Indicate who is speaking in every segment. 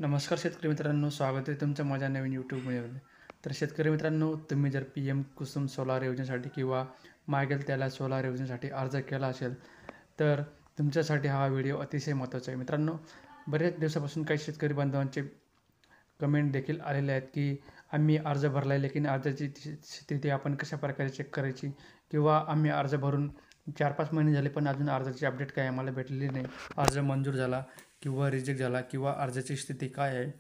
Speaker 1: नमस्कार शेतकरी मित्रांनो, स्वागत आहे तुमचं माझ्या नवीन यूट्यूब व्हिडिओमध्ये. तर शेतकरी मित्रांनो, तुम्ही जर PM कुसुम सोलार योजनेसाठी किंवा मागेल त्याला सोलार योजनेसाठी अर्ज केला असेल, तर तुमच्यासाठी हा व्हिडिओ अतिशय महत्त्वाचा आहे. मित्रांनो, बरेच दिवसापासून काही शेतकरी बांधवांचे कमेंट देखील आलेले आहेत की आम्ही अर्ज भरला आहे, लेकिन अर्जाची स्थिती आपण कशाप्रकारे चेक करायची, किंवा आम्ही अर्ज भरून 4-5 महिने झाले पण अजून अर्जाची अपडेट काही आम्हाला भेटलेली नाही. अर्ज मंजूर झाला किंवा रिजेक्ट झाला किंवा अर्जाची स्थिती काय आहे,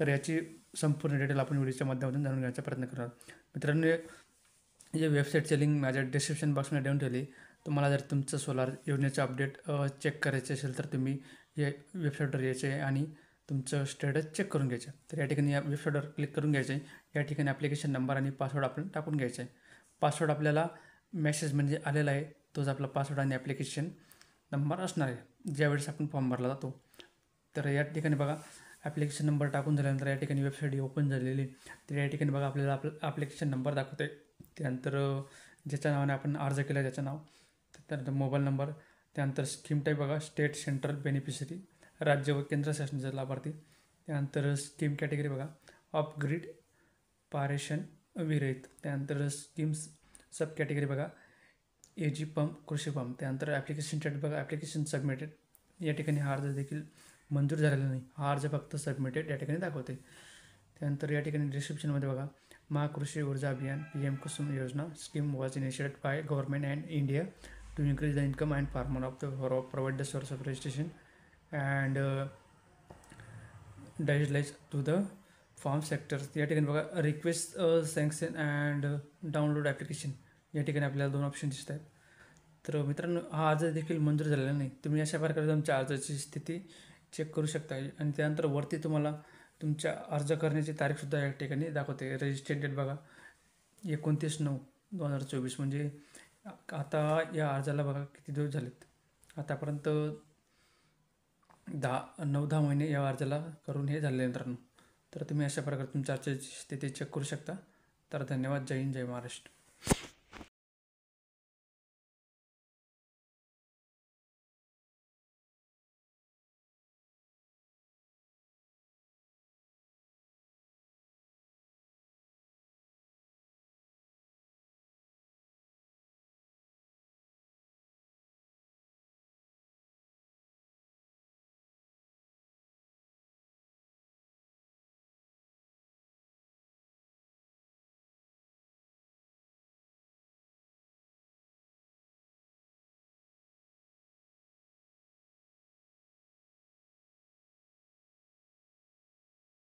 Speaker 1: तर याची संपूर्ण डिटेल आपण व्हिडिओच्या माध्यमातून जाणून घेण्याचा प्रयत्न करणार. मित्रांनो, जे वेबसाईटची लिंक माझ्या डिस्क्रिप्शन बॉक्समध्ये देऊन ठेवली. तुम्हाला जर तुमचं सोलार योजनेचं अपडेट चेक करायचे असेल तर तुम्ही या वेबसाईटवर यायचे आणि तुमचं स्टेटस चेक करून घ्यायचं. तर या ठिकाणी या वेबसाईटवर क्लिक करून घ्यायचं आहे. या ठिकाणी ॲप्लिकेशन नंबर आणि पासवर्ड आपण टाकून घ्यायचं आहे. पासवर्ड आपल्याला मेसेज म्हणजे आलेला आहे, तोच आपला पासवर्ड आणि ॲप्लिकेशन नंबर असणार आहे ज्यावेळेस आपण फॉर्म भरला जातो. तर या ठिकाणी बघा, ॲप्लिकेशन नंबर टाकून झाल्यानंतर या ठिकाणी वेबसाईट ओपन झालेली. तर या ठिकाणी बघा आपल्याला आपलं ॲप्लिकेशन नंबर दाखवते. त्यानंतर ज्याच्या नावाने आपण अर्ज केला त्याचं नाव, त्यानंतर मोबाईल नंबर, त्यानंतर स्कीम टाईप बघा, स्टेट, सेंट्रल बेनिफिशरी, राज्य व केंद्र शासनाचा लाभार्थी. त्यानंतर स्कीम कॅटेगरी बघा, ऑफ ग्रीड, पारेषण विरहित. त्यानंतर स्कीम्स सब कॅटेगरी बघा, एजी पंप, कृषी पंप. त्यानंतर ॲप्लिकेशन स्टेट बघा, ॲप्लिकेशन सबमिटेड. या ठिकाणी हा अर्ज देखील मंजूर झालेला नाही, हा अर्ज फक्त सबमिटेड या ठिकाणी दाखवते. त्यानंतर या ठिकाणी डिस्क्रिप्शनमध्ये बघा, महाकृषी ऊर्जा अभियान PM कुसुम योजना scheme was initiated by government and India to increase the income and farmer of the provide the source of registration and dieselise to the farm sectors. या ठिकाणी बघा, request sanction and download application. या ठिकाणी आपल्याला 2 option दिसत आहेत. तर मित्रांनो, हा अर्ज देखील मंजूर झालेला नाही. तुम्ही अशा प्रकारे तुमच्या अर्जाची स्थिती चेक करू शकता. आणि त्यानंतर वरती तुम्हाला तुमच्या अर्ज करण्याची तारीखसुद्धा या ठिकाणी दाखवते. रजिस्ट्रेड डेट बघा, 29/9/2024. म्हणजे आता या अर्जाला बघा किती दिवस झालेत. आतापर्यंत 9-10 महिने या अर्जाला करून हे झालेले मित्रांनो. तर तुम्ही अशा प्रकारे तुमच्या अर्जाची स्थिती चेक करू शकता. तर धन्यवाद. जय हिंद, जय महाराष्ट्र.